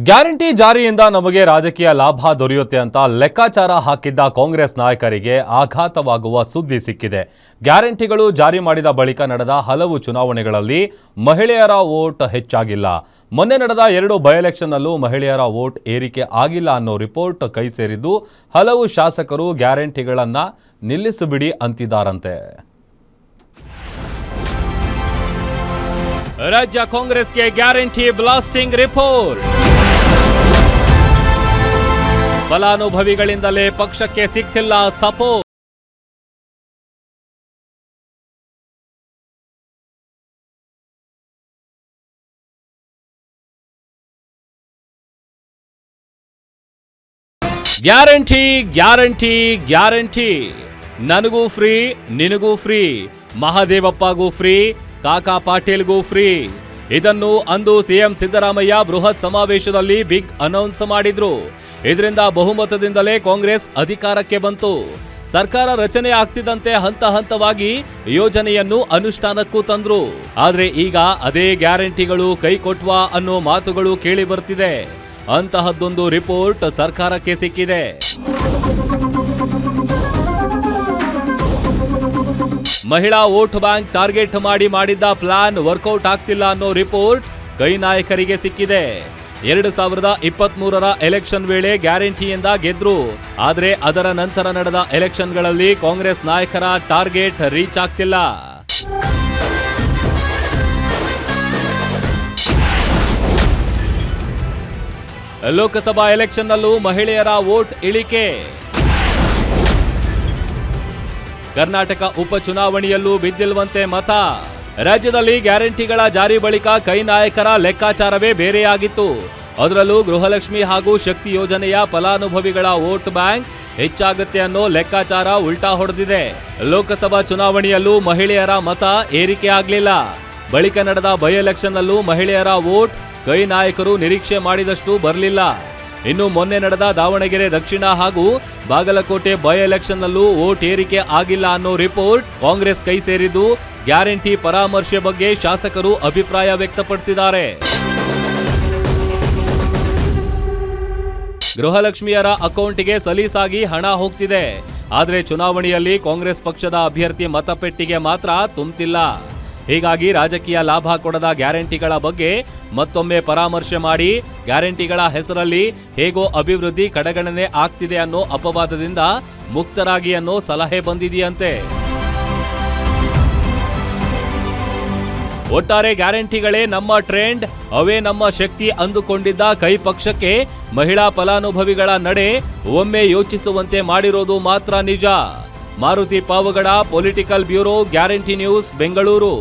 Guarantee ಜಾರಿಯಿಂದ ನಮಗೆ ರಾಜಕೀಯ ಲಾಭ ದೊರೆಯುತ್ತೆ ಅಂತ ಲೆಕ್ಕಾಚಾರ ಹಾಕಿದ್ದ ಕಾಂಗ್ರೆಸ್ ನಾಯಕರಿಗೆ ಆಘಾತವಾಗುವ ಸುದ್ದಿ ಸಿಕ್ಕಿದೆ. ಗ್ಯಾರಂಟಿಗಳು ಜಾರಿ ಮಾಡಿದ ಬಳಿಕ ನಡೆದ ಹಲವು ಚುನಾವಣೆಗಳಲ್ಲಿ ಮಹಿಳೆಯರ ವೋಟ್ ಹೆಚ್ಚಾಗಿಲ್ಲ. ಮೊನ್ನೆ ನಡೆದ 2 ಬೈ ಎಲೆಕ್ಷನ್ನಲ್ಲೂ ಮಹಿಳೆಯರ ವೋಟ್ ಏರಿಕೆ ಆಗಿಲ್ಲ ಅನ್ನೋ ರಿಪೋರ್ಟ್ ಕೈ ಸೇರಿದ್ದು ಹಲವು ಶಾಸಕರು ಗ್ಯಾರಂಟಿಗಳನ್ನು ನಿಲ್ಲಿಸಿಬಿಡಿ ಅಂತಿದ್ದಾರಂತೆ. ರಾಜ್ಯ ಕಾಂಗ್ರೆಸ್ಗೆ ಗ್ಯಾರಂಟಿ ಬ್ಲಾಸ್ಟಿಂಗ್ ರಿಪೋರ್ಟ್. ಫಲಾನುಭವಿಗಳಿಂದಲೇ ಪಕ್ಷಕ್ಕೆ ಸಿಕ್ತಿಲ್ಲ ಸಪೋರ್ಟ್. ಗ್ಯಾರಂಟಿ ಗ್ಯಾರಂಟಿ ಗ್ಯಾರಂಟಿ, ನನಗೂ ಫ್ರೀ ನಿನಗೂ ಫ್ರೀ, ಮಹಾದೇವಪ್ಪಗೂ ಫ್ರೀ, ಕಾಕಾ ಪಾಟೀಲ್ಗೂ ಫ್ರೀ. ಇದನ್ನು ಅಂದು ಸಿಎಂ ಸಿದ್ದರಾಮಯ್ಯ ಬೃಹತ್ ಸಮಾವೇಶದಲ್ಲಿ ಬಿಗ್ ಅನೌನ್ಸ್ ಮಾಡಿದ್ರು. ಇದರಿಂದ ಬಹುಮತದಿಂದಲೇ ಕಾಂಗ್ರೆಸ್ ಅಧಿಕಾರಕ್ಕೆ ಬಂತು. ಸರ್ಕಾರ ರಚನೆ ಆಗ್ತಿದ್ದಂತೆ ಹಂತ ಹಂತವಾಗಿ ಯೋಜನೆಯನ್ನು ಅನುಷ್ಠಾನಕ್ಕೂ ತಂದ್ರು. ಆದ್ರೆ ಈಗ ಅದೇ ಗ್ಯಾರಂಟಿಗಳು ಕೈ ಕೊಟ್ವಾ ಅನ್ನೋ ಮಾತುಗಳು ಕೇಳಿ ಬರ್ತಿದೆ. ಅಂತಹದ್ದೊಂದು ರಿಪೋರ್ಟ್ ಸರ್ಕಾರಕ್ಕೆ ಸಿಕ್ಕಿದೆ. ಮಹಿಳಾ ವೋಟ್ ಬ್ಯಾಂಕ್ ಟಾರ್ಗೆಟ್ ಮಾಡಿದ್ದ ಪ್ಲಾನ್ ವರ್ಕೌಟ್ ಆಗ್ತಿಲ್ಲ ಅನ್ನೋ ರಿಪೋರ್ಟ್ ಕೈ ನಾಯಕರಿಗೆ ಸಿಕ್ಕಿದೆ. 2023ರ ಎಲೆಕ್ಷನ್ ವೇಳೆ ಗ್ಯಾರಂಟಿಯಿಂದ ಗೆದ್ರು. ಆದ್ರೆ ಅದರ ನಂತರ ನಡೆದ ಎಲೆಕ್ಷನ್ಗಳಲ್ಲಿ ಕಾಂಗ್ರೆಸ್ ನಾಯಕರ ಟಾರ್ಗೆಟ್ ರೀಚ್ ಆಗ್ತಿಲ್ಲ. ಲೋಕಸಭಾ ಎಲೆಕ್ಷನ್ನಲ್ಲೂ ಮಹಿಳೆಯರ ವೋಟ್ ಇಳಿಕೆ. ಕರ್ನಾಟಕ ಉಪಚುನಾವಣೆಯಲ್ಲೂ ಬಿದ್ದಿಲ್ವಂತೆ ಮತ. ರಾಜ್ಯದಲ್ಲಿ ಗ್ಯಾರಂಟಿಗಳ ಜಾರಿ ಬಳಿಕ ಕೈ ನಾಯಕರ ಲೆಕ್ಕಾಚಾರವೇ ಬೇರೆಯಾಗಿತ್ತು. ಅದರಲ್ಲೂ ಗೃಹಲಕ್ಷ್ಮಿ ಹಾಗೂ ಶಕ್ತಿ ಯೋಜನೆಯ ಫಲಾನುಭವಿಗಳ ವೋಟ್ ಬ್ಯಾಂಕ್ ಹೆಚ್ಚಾಗುತ್ತೆ ಅನ್ನೋ ಲೆಕ್ಕಾಚಾರ ಉಲ್ಟಾ ಹೊಡೆದಿದೆ. ಲೋಕಸಭಾ ಚುನಾವಣೆಯಲ್ಲೂ ಮಹಿಳೆಯರ ಮತ ಏರಿಕೆ ಆಗಲಿಲ್ಲ. ಬಳಿಕ ನಡೆದ ಬೈ ಎಲೆಕ್ಷನ್ನಲ್ಲೂ ಮಹಿಳೆಯರ ವೋಟ್ ಕೈ ನಾಯಕರು ನಿರೀಕ್ಷೆ ಮಾಡಿದಷ್ಟು ಬರಲಿಲ್ಲ. ಇನ್ನು ಮೊನ್ನೆ ನಡೆದ ದಾವಣಗೆರೆ ದಕ್ಷಿಣ ಹಾಗೂ ಬಾಗಲಕೋಟೆ ಬೈ ಎಲೆಕ್ಷನ್ನಲ್ಲೂ ವೋಟ್ ಏರಿಕೆ ಆಗಿಲ್ಲ ಅನ್ನೋ ರಿಪೋರ್ಟ್ ಕಾಂಗ್ರೆಸ್ ಕೈ ಸೇರಿದ್ದು ಗ್ಯಾರಂಟಿ ಪರಾಮರ್ಶೆ ಬಗ್ಗೆ ಶಾಸಕರು ಅಭಿಪ್ರಾಯ ವ್ಯಕ್ತಪಡಿಸಿದ್ದಾರೆ. ಗೃಹಲಕ್ಷ್ಮಿಯರ ಅಕೌಂಟ್ಗೆ ಸಲೀಸಾಗಿ ಹಣ ಹೋಗ್ತಿದೆ. ಆದ್ರೆ ಚುನಾವಣೆಯಲ್ಲಿ ಕಾಂಗ್ರೆಸ್ ಪಕ್ಷದ ಅಭ್ಯರ್ಥಿ ಮತಪೆಟ್ಟಿಗೆ ಮಾತ್ರ ತುಂಬ್ತಿಲ್ಲ. ಹೀಗಾಗಿ ರಾಜಕೀಯ ಲಾಭ ಕೊಡದ ಗ್ಯಾರಂಟಿಗಳ ಬಗ್ಗೆ ಮತ್ತೊಮ್ಮೆ ಪರಾಮರ್ಶೆ ಮಾಡಿ ಗ್ಯಾರಂಟಿಗಳ ಹೆಸರಲ್ಲಿ ಹೇಗೋ ಅಭಿವೃದ್ಧಿ ಕಡೆಗಣನೆ ಆಗ್ತಿದೆ ಅನ್ನೋ ಅಪವಾದದಿಂದ ಮುಕ್ತರಾಗಿ ಅನ್ನೋ ಸಲಹೆ ಬಂದಿದೆಯಂತೆ. ಒಟ್ಟಾರೆ ಗ್ಯಾರಂಟಿಗಳೇ ನಮ್ಮ ಟ್ರೆಂಡ್, ಅವೇ ನಮ್ಮ ಶಕ್ತಿ ಅಂದುಕೊಂಡಿದ್ದ ಕೈ ಪಕ್ಷಕ್ಕೆ ಮಹಿಳಾ ಫಲಾನುಭವಿಗಳ ನಡೆ ಒಮ್ಮೆ ಯೋಚಿಸುವಂತೆ ಮಾಡಿರೋದು ಮಾತ್ರ ನಿಜ. Maruti Pavagada, political bureau, guarantee news, Bengaluru.